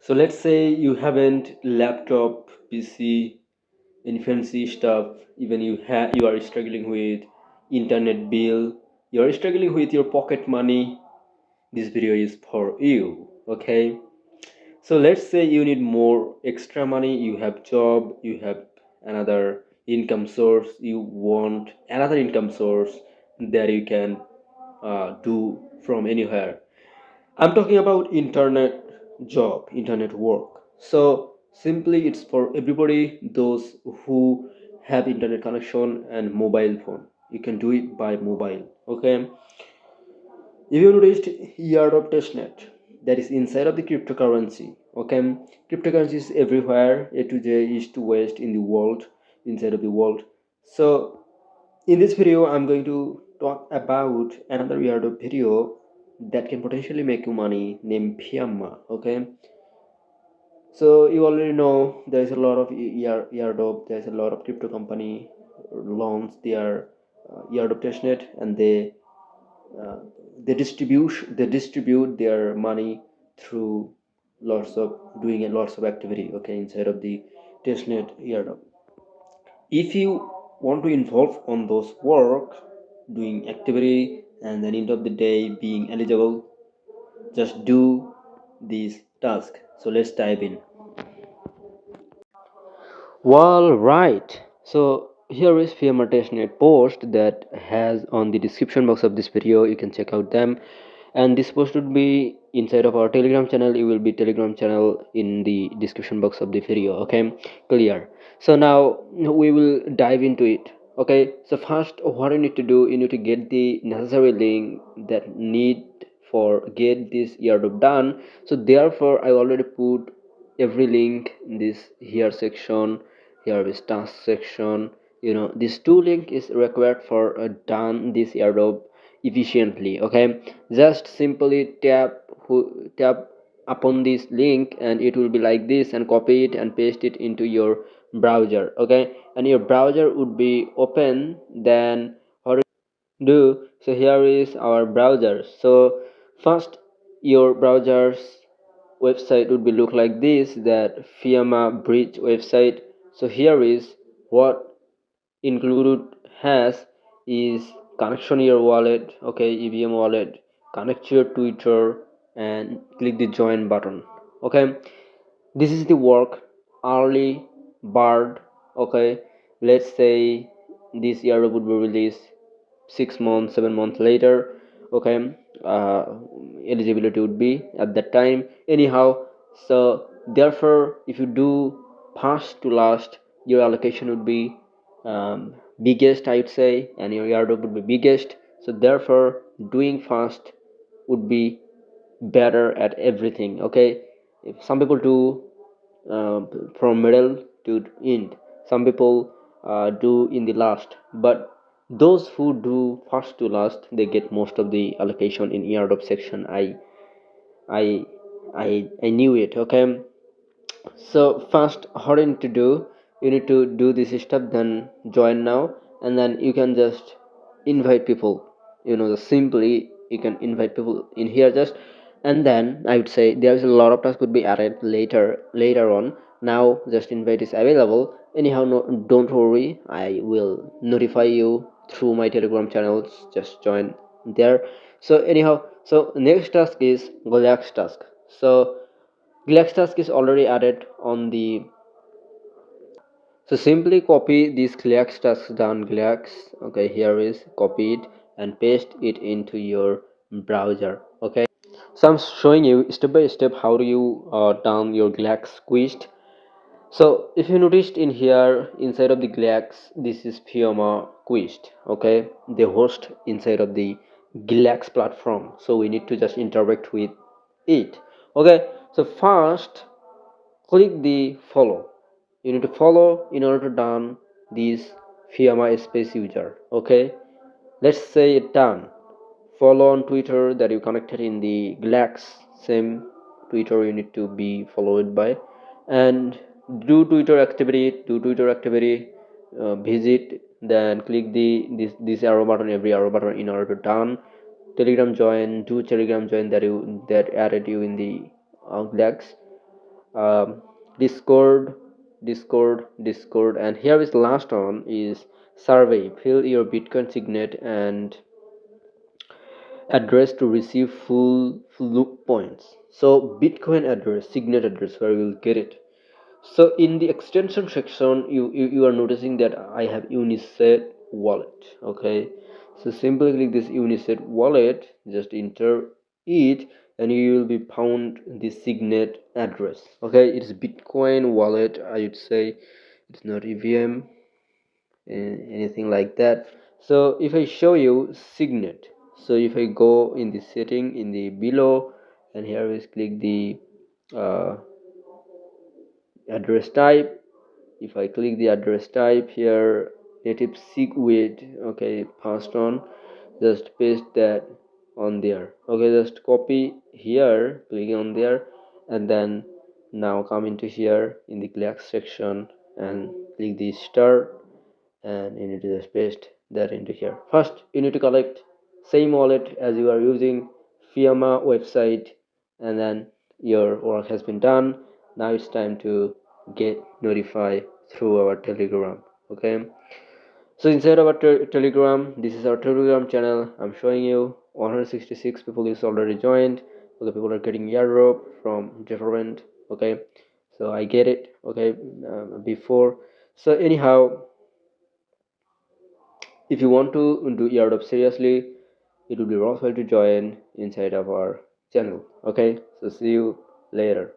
So let's say you haven't laptop, PC, any fancy stuff. Even you are struggling with internet bill. You are struggling with your pocket money. This video is for you. Okay. So let's say you need more extra money. You have job. You have another income source. You want another income source that you can do from anywhere. I'm talking about internet job, internet work. So simply it's for everybody, those who have internet connection and mobile phone. You can do it by mobile. Okay. If you noticed of testnet that is inside of the cryptocurrency. Okay. Cryptocurrency is everywhere, A to J, east to west in the world, inside of the world. So in this video, I'm going to talk about another airdrop video that can potentially make you money named Fiamma. Okay, so you already know there's a lot of airdrop, there's a lot of crypto company launch their airdrop testnet, and uh, they distribute their money through lots of activity. Okay, inside of the testnet airdrop. If you want to involve on those work doing activity and then end of the day being eligible, just do this task. So let's dive in. Well, right. So here is Fiamma Testnet post that has on the description box of this video. You can check out them, and this post would be inside of our Telegram channel. It will be Telegram channel in the description box of the video. Okay, clear. So now we will dive into it. Okay. So first, what you need to do, you need to get the necessary link that need for get this airdrop done. So therefore, I already put every link in this here section. Here is task section. This two link is required for done this airdrop efficiently. Okay, just simply tap upon this link and it will be like this, and copy it and paste it into your browser. Okay, and your browser would be open. Then what do, so here is our browser. So first, your browser's website would be look like this, that Fiamma bridge website. So here is what included has is connection your wallet. Okay, EVM wallet, connect your Twitter and click the join button. Okay, this is the work early bird. Okay, let's say this year would be released 6 months 7 months later. Okay, uh, eligibility would be at that time anyhow. So therefore, if you do first to last, your allocation would be biggest, I would say, and your airdrop would be biggest. So therefore, doing fast would be better at everything. Okay, if some people do uh, from middle to end, some people do in the last, but those who do first to last, they get most of the allocation in airdrop section. I I knew it. Okay, so first, what you need to do, you need to do this step, then join now, and then you can just invite people. Just simply you can invite people in here just, and then I would say there's a lot of tasks could be added later on. Now just invite is available anyhow. No, don't worry, I will notify you through my Telegram channels. Just join there. So anyhow, so next task is relax task. So Glex task is already added on the. So simply copy this Glex task down Glex. Okay, here is copy it and paste it into your browser. Okay, so I'm showing you step by step how do you down your Glex quiz. So if you noticed in here inside of the Glex, this is Fiamma quiz. Okay, they host inside of the Glex platform, so we need to just interact with it. Okay, so first click the follow. You need to follow in order to done this Fiamma space user. Okay, let's say it done. Follow on Twitter that you connected in the Glax, same Twitter you need to be followed by, and do Twitter activity. Visit, then click this arrow button, every arrow button in order to done. Telegram join, do Telegram join that added you in the Glax. um, discord, discord, and here is the last one is survey. Fill your bitcoin signet and address to receive full loop points. So bitcoin address, signet address, where you will get it. So in the extension section, you are noticing that I have Unisat wallet. Okay, so simply click this Unisat wallet, just enter it, and you will be found the signet address. Okay, it's Bitcoin wallet. I would say it's not EVM, anything like that. So if I show you signet, so if I go in the setting in the below, and here is click the uh, address type. If I click the address type here, native sig with, okay, passed on, just paste that on there. Okay, just copy here, click on there, and then now come into here in the class section and click the star, and you need to just paste that into here. First you need to collect same wallet as you are using, Fiamma website, and then your work has been done. Now it's time to get notified through our telegram. Okay, so inside our telegram, this is our telegram channel. I'm showing you 166 people is already joined. Okay, people are getting airdrop from different. Okay, so I get it. Okay, before, so anyhow, if you want to do airdrop seriously, it would be worthwhile to join inside of our channel. Okay, so see you later.